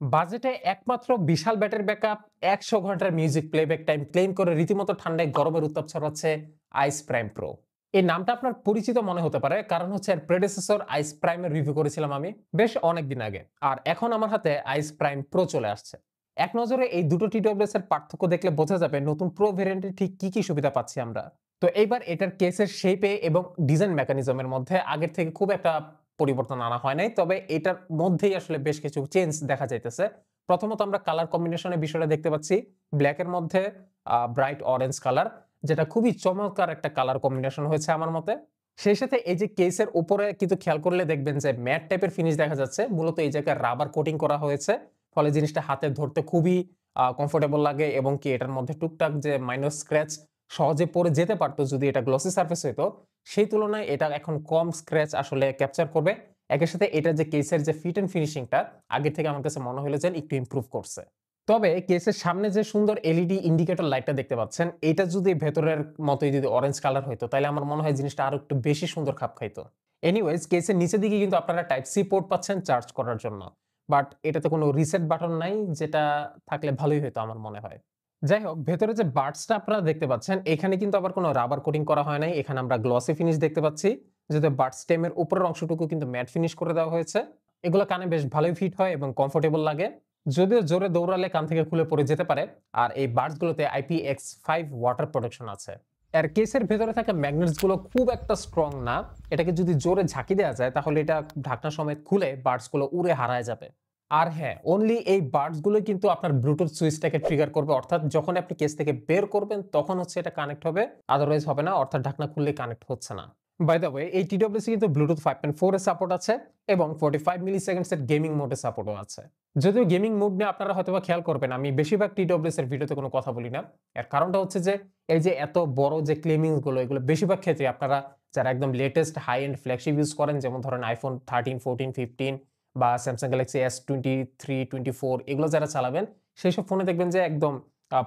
বাজেটে একমাত্র বিশাল battery backup, ১০০ ঘন্টার মিউজিক প্লেব্যাক টাইম ক্লেম করে রীতিমতো ঠান্ডায় গরমের উত্তাপ ছড়াচ্ছে আইস প্রাইম প্রো। এই নামটা আপনার পরিচিত মনে হতে পারে, কারণ হচ্ছে এর প্রেডেসেসর আইস প্রাইমের রিভিউ করেছিলাম আমি বেশ অনেকদিন আগে। আর এখন আমার হাতে আইস প্রাইম প্রো চলে আসছে। এক নজরে এই দুটো টিডব্লিউএস এর পার্থক্য দেখলে বোঝা যাবে নতুন প্রো ভেরিয়েন্টে ঠিক কি কি সুবিধা পাচ্ছি আমরা। তো এইবার এটার কেসের শেপে এবং ডিজাইন মেকানিজমের মধ্যে আগের থেকে খুব একটা পরিবর্তন আনা হয় নাই। তবে এটার মধ্যেই আসলে বেশ কিছু চেঞ্জ দেখা যাইতেছে। প্রথমত আমরা কালার কম্বিনেশনের বিষয়টা দেখতে পাচ্ছি। ব্লাক এর মধ্যে ব্রাইট অরেঞ্জ কালার, যেটা খুবই চমৎকার একটা কালার কম্বিনেশন হয়েছে আমার মতে। সেই সাথে এই যে কেসের উপরে কিন্তু খেয়াল করলে দেখবেন যে ম্যাট টাইপের ফিনিশ দেখা যাচ্ছে। মূলত এই জায়গায় রাবার কোটিং করা হয়েছে। ফলে জিনিসটা হাতে ধরতে খুবই কমফোর্টেবল লাগে এবং কি এটার মধ্যে টুকটাক যে মাইনর স্ক্র্যাচ সহজে পড়ে যেতে পারত যদি এটা গ্লসি সারফেস হইতো, সেই তুলনায় এটা এখন কম স্ক্র্যাচ আসলে ক্যাপচার করবে। একের সাথে এটার যে কেসের যে ফিট অ্যান্ড ফিনিশিংটা আগের থেকে আমার কাছে মনে হলো যে একটু ইমপ্রুভ করছে। তবে কেসের সামনে যে সুন্দর এলইডি ইন্ডিকেটর লাইটটা দেখতে পাচ্ছেন, এটা যদি ভেতরের মতোই যদি অরেঞ্জ কালার হইতো, তাইলে আমার মনে হয় জিনিসটা আরো একটু বেশি সুন্দর খাপ খাইতো। এনিওয়েজ, কেসের নিচের দিকে কিন্তু আপনারা টাইপ সি পোর্ট পাচ্ছেন চার্জ করার জন্য। বাট এটাতে কোনো রিসেট বাটন নাই, যেটা থাকলে ভালোই হইতো আমার মনে হয়। যাই হোক, ভেতরে যে বাডসটা আপনারা দেখতে পাচ্ছেন, এখানে কিন্তু আবার কোনো রাবার কোটিং করা হয় নাই। এখানে আমরা গ্লসি ফিনিশ দেখতে পাচ্ছি। যেহেতু বাড স্টেমের উপরের অংশটুকু কিন্তু ম্যাট ফিনিশ করে দেওয়া হয়েছে। এগুলো কানে বেশ ভালোই ফিট হয় এবং কমফোর্টেবল লাগে। যদিও জোরে দৌড়ালে কান থেকে খুলে পড়ে যেতে পারে। আর এই বাডস গুলোতে IPX5 ওয়াটার প্রোটেকশন আছে। এর কেসের ভেতরে থাকা ম্যাগনেটস গুলো খুব একটা স্ট্রং না। এটাকে যদি জোরে ঝাঁকি দেওয়া যায়, তাহলে এটা ঢাকনা সমেত খুলে বাডস গুলো উড়ে হারায় যাবে। আর হ্যাঁ, অনলি এই বাডস গুলোই কিন্তু আপনার ব্লুটুথ সুইচটাকে ট্রিগার করবে। অর্থাৎ যখন আপনি কেস থেকে বের করবেন তখন হচ্ছে এটা কানেক্ট হবে। আদারওয়াইজ হবে না। অর্থাৎ ঢাকনা খুললেই কানেক্ট হচ্ছে না। বাই দ্য ওয়ে, এই TWC কিন্তু ব্লুটুথ 5.4 এর সাপোর্ট আছে এবং 45 মিলি সেকেন্ডস এর গেমিং মোডের সাপোর্টও আছে। যদিও গেমিং মোড নিয়ে আপনারা হয়তোবা খেয়াল করবেন, আমি বেশিরভাগ TWS এর ভিডিওতে কোনো কথা বলি না। এর কারণটা হচ্ছে যে এই যে এত বড় যে ক্লেমিংস গুলো, এগুলো বেশিরভাগ ক্ষেত্রে আপনারা যারা একদম latest high end flagship use করেন, যেমন ধরেন iPhone 13, 14, 15 বা Samsung Galaxy S23, 24 এগুলো যারা চালাবেন, সেইসব ফোনে দেখবেন যে একদম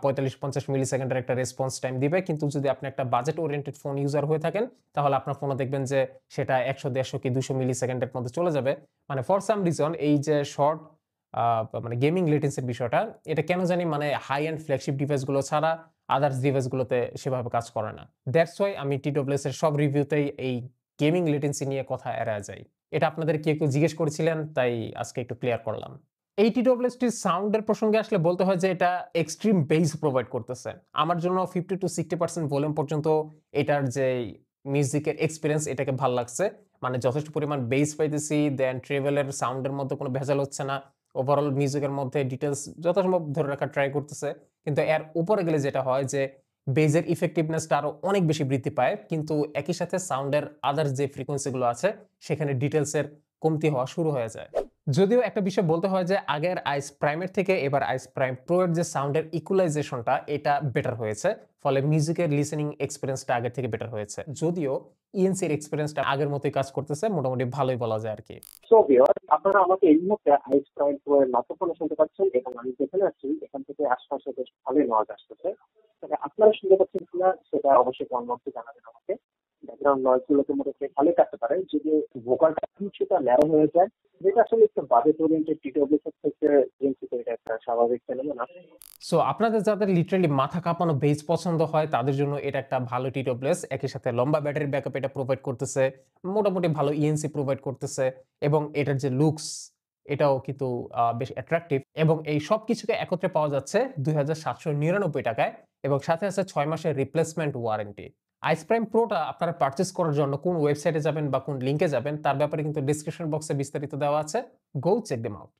৪৫-৫০ মিলি সেকেন্ডের একটা রেসপন্স টাইম দিবে। কিন্তু যদি আপনি একটা বাজেট ওরিয়েন্টেড ফোন ইউজার হয়ে থাকেন, তাহলে আপনার ফোনে দেখবেন যে সেটা ১০০, ১৫০ কি ২০০ মিলি সেকেন্ডের মধ্যে চলে যাবে। মানে ফর সাম রিজন এই যে শর্ট আ মানে গেমিং লেটেন্সির বিষয়টা, এটা কেন জানি মানে হাই এন্ড ফ্ল্যাগশিপ ডিভাইস গুলো ছাড়া আদার্স ডিভাইস গুলোতে সেভাবে কাজ করে না। দ্যাটস ওয়াই আমি TWS এর সব রিভিউতেই এই গেমিং লেটেন্সি নিয়ে কথা এড়ায় যাই। এটা আপনাদের কেউ জিজ্ঞেস করেছিলেন, তাই আজকে একটু ক্লিয়ার করলাম। এই TWS-টির সাউন্ড এর প্রসঙ্গে আসলে বলতে হয় যে এটা এক্সট্রিম বেস প্রোভাইড করতেছে। আমার জন্য 50-60% ভলিউম পর্যন্ত এটার যে মিউজিকের এক্সপেরিয়েন্স, এটাকে ভাল লাগছে। মানে যথেষ্ট পরিমাণ বেস পাইতেছি, দেন ট্রেভেল এর সাউন্ড এর মধ্যে কোনো ভেজাল হচ্ছে না। ওভারঅল মিউজিকের মধ্যে ডিটেইলস যথাসম্ভব ধরে রাখার ট্রাই করতেছে। কিন্তু এর উপরে গেলে যেটা হয় যে বেজের ইফেক্টিভনেসটা আরো অনেক বেশি বৃদ্ধি পায়। কিন্তু একই সাথে সাউন্ডের আদার্স যে ফ্রিকোয়েন্সি গুলো আছে, সেখানে ডিটেইলস এর কমতি হওয়া শুরু হয়ে যায়। যদিও একটা বিষয় বলতে হয় যে আগের আইস প্রাইমের থেকে এবার আইস প্রাইম প্রো এর যে সাউন্ডের ইকুয়ালাইজেশনটা, এটা বেটার হয়েছে। ফলে মিউজিকের লিসেনিং এক্সপেরিয়েন্সটা আগের থেকে বেটার হয়েছে। যদিও ENC এর এক্সপেরিয়েন্সটা আগের মতোই কাজ করতেছে। মোটামুটি ভালোই বলা যায় আরকি। সো ভিউয়ার্স, আপনারা আমাকে এই মুহূর্তে আইস প্রাইম প্রো এর মাইক্রোফোনে শুনতে পাচ্ছেন এবং আমি যেখানে আছি এখান থেকে আশপাশে বেশ ভালোই নয়েজ আসতেছে। তবে আপনারা শুনতে পাচ্ছেন কিনা সেটা অবশ্যই কমেন্ট বক্সে জানাবেন আমাকে। ব্যাকগ্রাউন্ড নয়েজ গুলোকে মোটামুটি ভালোই কাটতে পারে যদি ভোকালটা কিছুটা ন্যারো হয়ে যায়, যেটা আসলে একটু বাজেট ওরিয়েন্টেড TWS এর থেকে এজেন্সিতে এটা একটা স্বাভাবিক ফেনোমেনন। সো আপনাদের যাদের লিটারালি মাথা কাঁপানো বেস পছন্দ হয়, তাদের জন্য এটা একটা ভালো TWS। একই সাথে লম্বা ব্যাটারি ব্যাকআপ এটা প্রোভাইড করতেছে। মোটামুটি ভালো ENC প্রোভাইড করতেছে এবং এটার যে লুকস, এটাও কিন্তু বেশ অ্যাট্রাকটিভ এবং এই সবকিছুকে একত্রে পাওয়া যাচ্ছে ৳২,৭৯৯ এবং সাথে আছে ৬ মাসের রিপ্লেসমেন্ট ওয়ারেন্টি। আইস প্রাইম প্রোটা আপনারা পারচেজ করার জন্য কোন ওয়েবসাইটে যাবেন বা কোন লিংকে যাবেন, তার ব্যাপারে কিন্তু ডেসক্রিপশন বক্সে বিস্তারিত দেওয়া আছে। Go check them out.